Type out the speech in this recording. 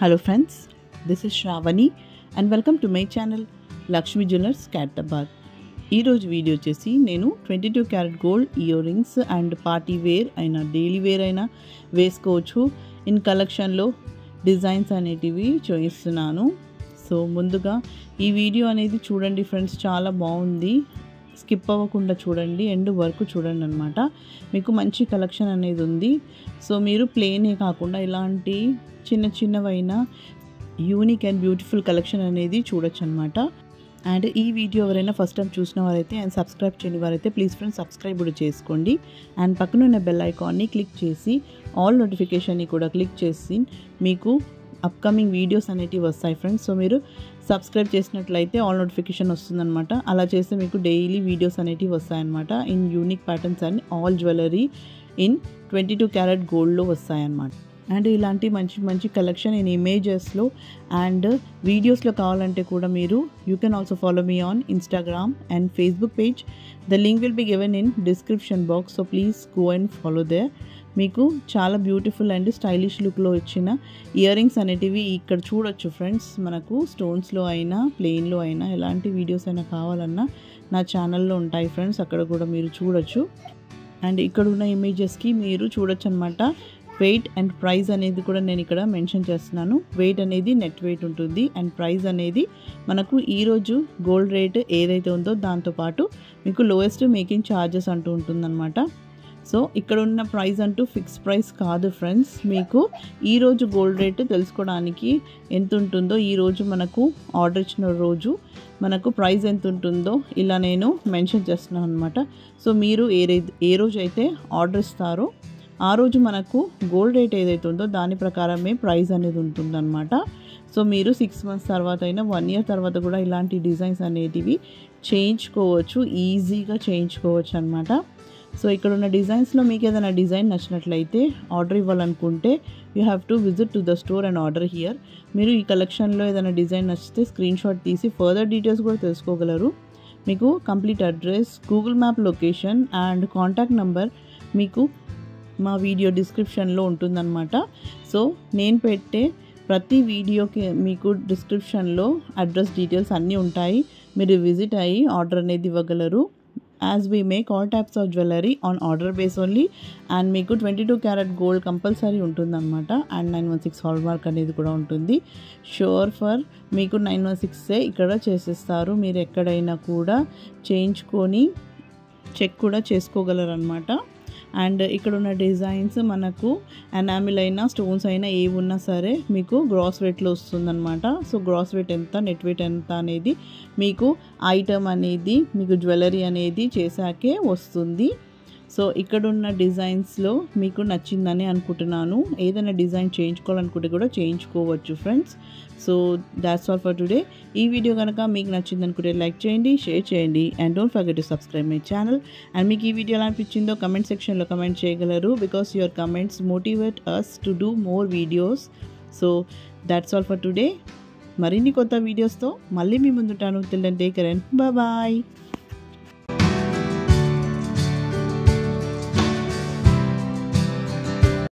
Hello friends, this is Shravani and welcome to my channel Lakshmi Jewellers Khyratabad. ఈ రోజు video వచ్చేసి నేను 22 carat gold earrings and party wear అయినా daily wear అయినా వేసుకోవచ్చు in కలెక్షన్లో డిజైన్స్ అనేటివి చూపిస్తున్నాను. సో ముందుగా ఈ వీడియో అనేది చూడండి ఫ్రెండ్స్, చాలా బాగుంది. స్కిప్ అవ్వకుండా చూడండి, ఎండ్ వరకు చూడండి అనమాట. మీకు మంచి కలెక్షన్ అనేది ఉంది. సో మీరు ప్లెయినే కాకుండా ఇలాంటి చిన్న చిన్నవైనా యూనిక్ అండ్ బ్యూటిఫుల్ కలెక్షన్ అనేది చూడొచ్చు అనమాట. అండ్ ఈ వీడియో ఎవరైనా ఫస్ట్ టైం చూసిన వారైతే అండ్ సబ్స్క్రైబ్ చేయని వారైతే ప్లీజ్ ఫ్రెండ్స్ సబ్స్క్రైబ్ కూడా చేసుకోండి. అండ్ పక్కన ఉన్న బెల్ ఐకాన్ని క్లిక్ చేసి ఆల్ నోటిఫికేషన్ని కూడా క్లిక్ చేసి మీకు అప్కమింగ్ వీడియోస్ అనేటివి వస్తాయి ఫ్రెండ్స్. సో మీరు సబ్స్క్రైబ్ చేసినట్లయితే ఆల్ నోటిఫికేషన్ వస్తుందన్నమాట. అలా చేస్తే మీకు డైలీ వీడియోస్ అనేటివి వస్తాయన్నమాట. In unique patterns and all jewellery in 22 carrot గోల్డ్లో వస్తాయన్నమాట. అండ్ ఇలాంటి మంచి మంచి కలెక్షన్ ఇన్ ఇమేజెస్లో అండ్ వీడియోస్లో కావాలంటే కూడా మీరు you can also follow me on Instagram and Facebook page. The link will be given in description box. So please go and follow there. మీకు చాలా బ్యూటిఫుల్ అండ్ స్టైలిష్ లుక్లో వచ్చిన ఇయర్ రింగ్స్ అనేటివి ఇక్కడ చూడొచ్చు ఫ్రెండ్స్. మనకు స్టోన్స్లో అయినా ప్లెయిన్లో అయినా ఎలాంటి వీడియోస్ అయినా కావాలన్నా నా ఛానల్లో ఉంటాయి ఫ్రెండ్స్, అక్కడ కూడా మీరు చూడొచ్చు. అండ్ ఇక్కడ ఉన్న ఇమేజెస్కి మీరు చూడొచ్చు అనమాట. వెయిట్ అండ్ ప్రైస్ అనేది కూడా నేను ఇక్కడ మెన్షన్ చేస్తున్నాను. వెయిట్ అనేది నెట్ వెయిట్ ఉంటుంది అండ్ ప్రైస్ అనేది మనకు ఈరోజు గోల్డ్ రేట్ ఏదైతే ఉందో దాంతోపాటు మీకు లోయెస్ట్ మేకింగ్ ఛార్జెస్ అంటూ ఉంటుందన్నమాట. సో ఇక్కడ ఉన్న ప్రైస్ అంటూ ఫిక్స్ ప్రైస్ కాదు ఫ్రెండ్స్. మీకు ఈరోజు గోల్డ్ రేట్ తెలుసుకోవడానికి ఎంత ఉంటుందో, ఈరోజు మనకు ఆర్డర్ ఇచ్చిన రోజు మనకు ప్రైస్ ఎంత ఉంటుందో ఇలా నేను మెన్షన్ చేస్తున్నాను అనమాట. సో మీరు ఏ రోజు అయితే ఆర్డర్ ఇస్తారో ఆ రోజు మనకు గోల్డ్ రేట్ ఏదైతే ఉందో దాని ప్రకారమే ప్రైస్ అనేది ఉంటుందన్నమాట. సో మీరు 6 months తర్వాత అయినా 1 year తర్వాత కూడా ఇలాంటి డిజైన్స్ అనేటివి చేయించుకోవచ్చు, ఈజీగా చేయించుకోవచ్చు అనమాట. సో ఇక్కడ ఉన్న డిజైన్స్లో మీకు ఏదైనా డిజైన్ నచ్చినట్లయితే ఆర్డర్ ఇవ్వాలనుకుంటే you have to visit to the store and order here. మీరు ఈ కలెక్షన్లో ఏదైనా డిజైన్ నచ్చితే స్క్రీన్ షాట్ తీసి ఫర్దర్ డీటెయిల్స్ కూడా తెలుసుకోగలరు. మీకు complete address, Google map location and contact number మీకు మా వీడియో డిస్క్రిప్షన్లో ఉంటుందన్నమాట. సో నేను పెట్టే ప్రతి వీడియోకి మీకు డిస్క్రిప్షన్లో అడ్రస్ డీటెయిల్స్ అన్నీ ఉంటాయి. మీరు విజిట్ అయ్యి ఆర్డర్ అనేది ఇవ్వగలరు. As we make all types of jewellery on order base only. And మీకు 22 క్యారెట్ గోల్డ్ కంపల్సరీ ఉంటుందన్నమాట. అండ్ 916 హాల్ మార్క్ అనేది కూడా ఉంటుంది. షూర్ ఫర్ మీకు 916 ఇక్కడ చేసేస్తారు. మీరు ఎక్కడైనా కూడా చేయించుకొని చెక్ కూడా చేసుకోగలరు అనమాట. అండ్ ఇక్కడ ఉన్న డిజైన్స్ మనకు ఎనామిల్ అయినా స్టోన్స్ అయినా ఏవి ఉన్నా సరే మీకు గ్రాస్ వెయిట్లో వస్తుందన్నమాట. సో గ్రాస్ వెయిట్ ఎంత, నెట్ వెయిట్ ఎంత అనేది మీకు ఐటమ్ అనేది మీకు జ్యువెలరీ అనేది చేశాకే వస్తుంది. సో ఇక్కడున్న డిజైన్స్లో మీకు నచ్చిందని అనుకుంటున్నాను. ఏదైనా డిజైన్ చేయించుకోవాలనుకుంటే కూడా చేయించుకోవచ్చు friends. So that's all for today. ఈ వీడియో కనుక మీకు నచ్చింది అనుకుంటే లైక్ చేయండి, షేర్ చేయండి and don't forget to subscribe my channel. And మీకు ఈ వీడియో ఎలా అనిపించిందో కమెంట్ సెక్షన్లో కమెంట్ చేయగలరు. Because your comments motivate us to do more videos. So that's all for today. మరిన్ని కొత్త వీడియోస్తో మళ్ళీ మీ ముందుంటాను. Till then take care and bye.